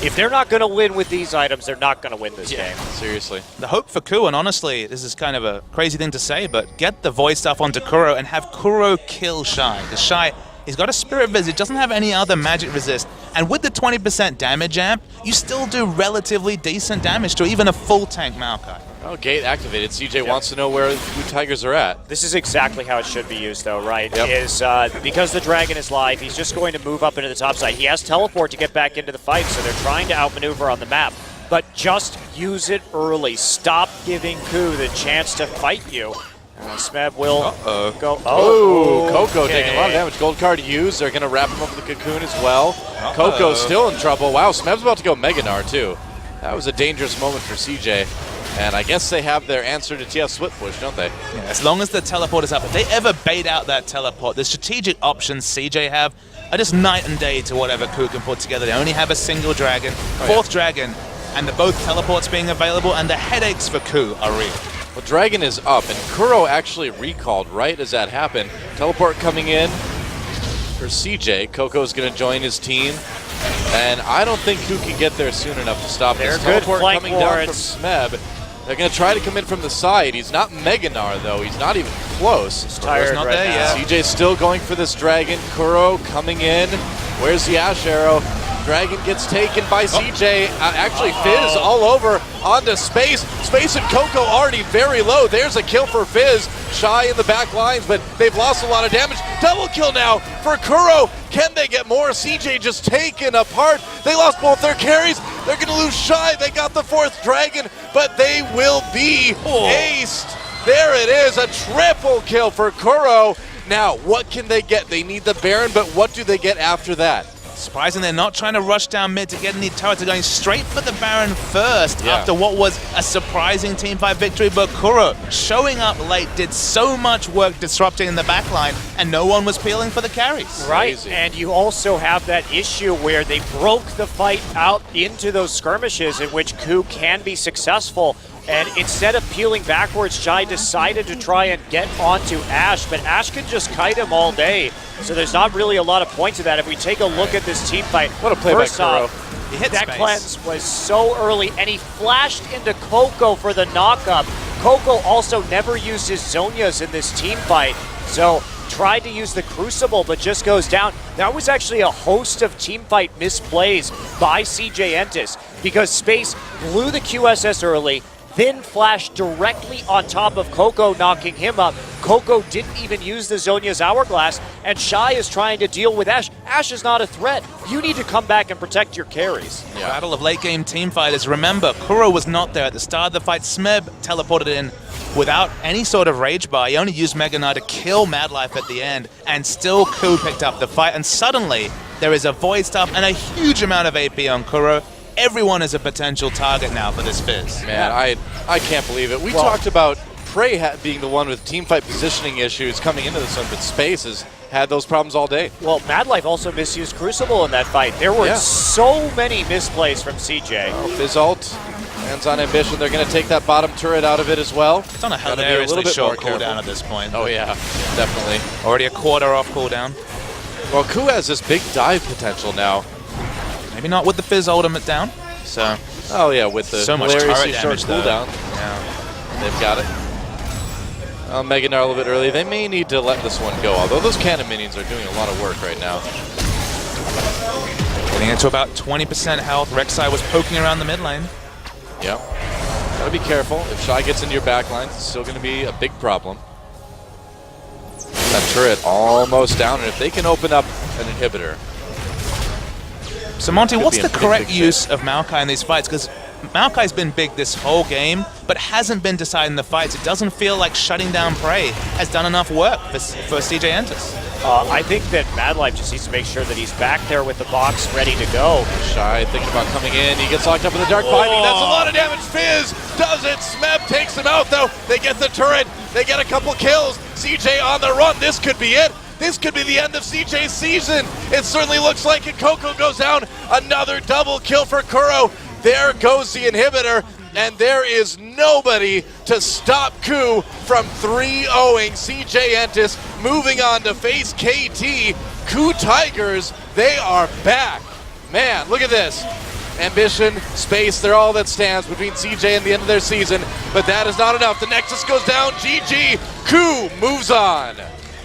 If they're not going to win with these items, they're not going to win this game. Seriously. The hope for KOO, and honestly, this is kind of a crazy thing to say, but get the void stuff onto Kuro and have Kuro kill Shy. Because Shy, he's got a Spirit Visit, doesn't have any other magic resist, and with the 20% damage amp, you still do relatively decent damage to even a full tank Maokai. Oh, gate activated. CJ wants to know where the KOO Tigers are at. This is exactly how it should be used, though, right? Is because the dragon is live, he's just going to move up into the top side. He has teleport to get back into the fight, so they're trying to outmaneuver on the map. But just use it early. Stop giving KOO the chance to fight you. Smeb will go. Oh, KOO taking a lot of damage. Gold card used. They're going to wrap him up with the cocoon as well. KOO's still in trouble. Wow, Smeb's about to go Meganar, too. That was a dangerous moment for CJ. And I guess they have their answer to TF Split Push, don't they? Yeah, as long as the teleport is up. If they ever bait out that teleport, the strategic options CJ have are just night and day to whatever KOO can put together. They only have a single dragon, fourth dragon, and both teleports being available, and the headaches for KOO are real. Well, Dragon is up, and Kuro actually recalled right as that happened. Teleport coming in for CJ. KOO's going to join his team. And I don't think KOO can get there soon enough to stop this. Teleport coming down from Smeb. They're going to try to come in from the side. He's not Meganar, though. He's not even close. He's tired not there yet. CJ's still going for this Dragon. Kuro coming in. Where's the Ash Arrow? Dragon gets taken by CJ. Actually, Fizz all over onto Space. Space and KOO already very low. There's a kill for Fizz. Shy in the back lines, but they've lost a lot of damage. Double kill now for Kuro. Can they get more? CJ just taken apart. They lost both their carries. They're going to lose Shy. They got the 4th Dragon, but they will be aced. There it is, a triple kill for Kuro. Now, what can they get? They need the Baron, but what do they get after that? Surprising they're not trying to rush down mid to get any turrets. They're going straight for the Baron first after what was a surprising teamfight victory. But Kuro, showing up late, did so much work disrupting in the backline, and no one was peeling for the carries. Right, and you also have that issue where they broke the fight out into those skirmishes in which KOO can be successful. And instead of peeling backwards, Shy decided to try and get onto Ash, but Ash can just kite him all day. So there's not really a lot of points to that. If we take a look at this team fight, what a play by Kuro. He hit that space. cleanse was so early, and he flashed into KOO for the knockup. KOO also never used his Zhonyas in this team fight, so tried to use the Crucible, but just goes down. That was actually a host of teamfight misplays by CJ Entus, because Space blew the QSS early, then flashed directly on top of KOO, knocking him up. KOO didn't even use the Zhonya's Hourglass, and Shy is trying to deal with Ash. Ash is not a threat. You need to come back and protect your carries. Yeah. Battle of late game team fighters. Remember, Kuro was not there at the start of the fight. Smeb teleported in without any sort of rage bar. He only used Meganar to kill Madlife at the end, and still KOO picked up the fight. And suddenly, there is a Void Staff and a huge amount of AP on Kuro. Everyone is a potential target now for this Fizz. Man, I can't believe it. We talked about Prey being the one with teamfight positioning issues coming into this one, but Space has had those problems all day. Well, Madlife also misused Crucible in that fight. There were so many misplays from CJ. Oh, Fizz ult, hands on Ambition. They're going to take that bottom turret out of it as well. It's on a hilariously short cooldown at this point. Oh yeah, definitely. Already a quarter off cooldown. Well, KOO has this big dive potential now. Maybe not with the Fizz ultimate down. So. Oh yeah, with the so much hilariously turret short damage, cooldown, Yeah. they've got it. Mega Gnar a little bit early. They may need to let this one go, although those cannon minions are doing a lot of work right now. Getting into about 20% health. Rek'Sai was poking around the mid lane. Yeah. Gotta be careful. If Shy gets into your backline, it's still gonna be a big problem. That turret almost down, and if they can open up an inhibitor. So Monty, what's the big correct shit. use of Maokai in these fights? Because Maokai's been big this whole game, but hasn't been deciding the fights. It doesn't feel like shutting down Prey has done enough work for CJ Entus. I think that Mad Life just needs to make sure that he's back there with the box ready to go. Shy thinking about coming in. He gets locked up in the dark binding. That's a lot of damage. Fizz does it. Smeb takes him out, though. They get the turret. They get a couple kills. CJ on the run. This could be it. This could be the end of CJ's season. It certainly looks like it. KOO goes down. Another double kill for KOO. There goes the inhibitor. And there is nobody to stop KOO from 3-0ing CJ Entus, moving on to face KT. KOO Tigers, they are back. Man, look at this. Ambition, space, they're all that stands between CJ and the end of their season, but that is not enough. The Nexus goes down, GG. KOO moves on.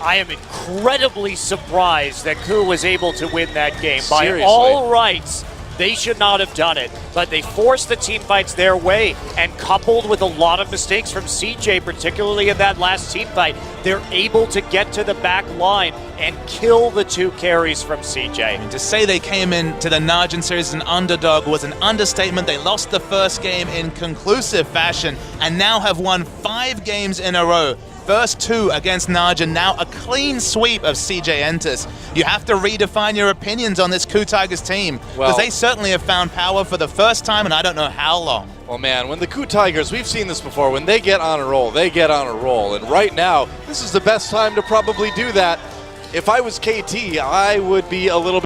I am incredibly surprised that KOO was able to win that game. Seriously. By all rights, they should not have done it, but they forced the team fights their way, and coupled with a lot of mistakes from CJ, particularly in that last team fight, they're able to get to the back line and kill the two carries from CJ. To say they came into the Najin series as an underdog was an understatement. They lost the first game in conclusive fashion and now have won 5 games in a row. First 2 against Najin, now a clean sweep of CJ Entus. You have to redefine your opinions on this KOO Tigers team, because they certainly have found power for the first time and I don't know how long. Well, man, when the KOO Tigers, we've seen this before, when they get on a roll, they get on a roll. And right now, this is the best time to probably do that. If I was KT, I would be a little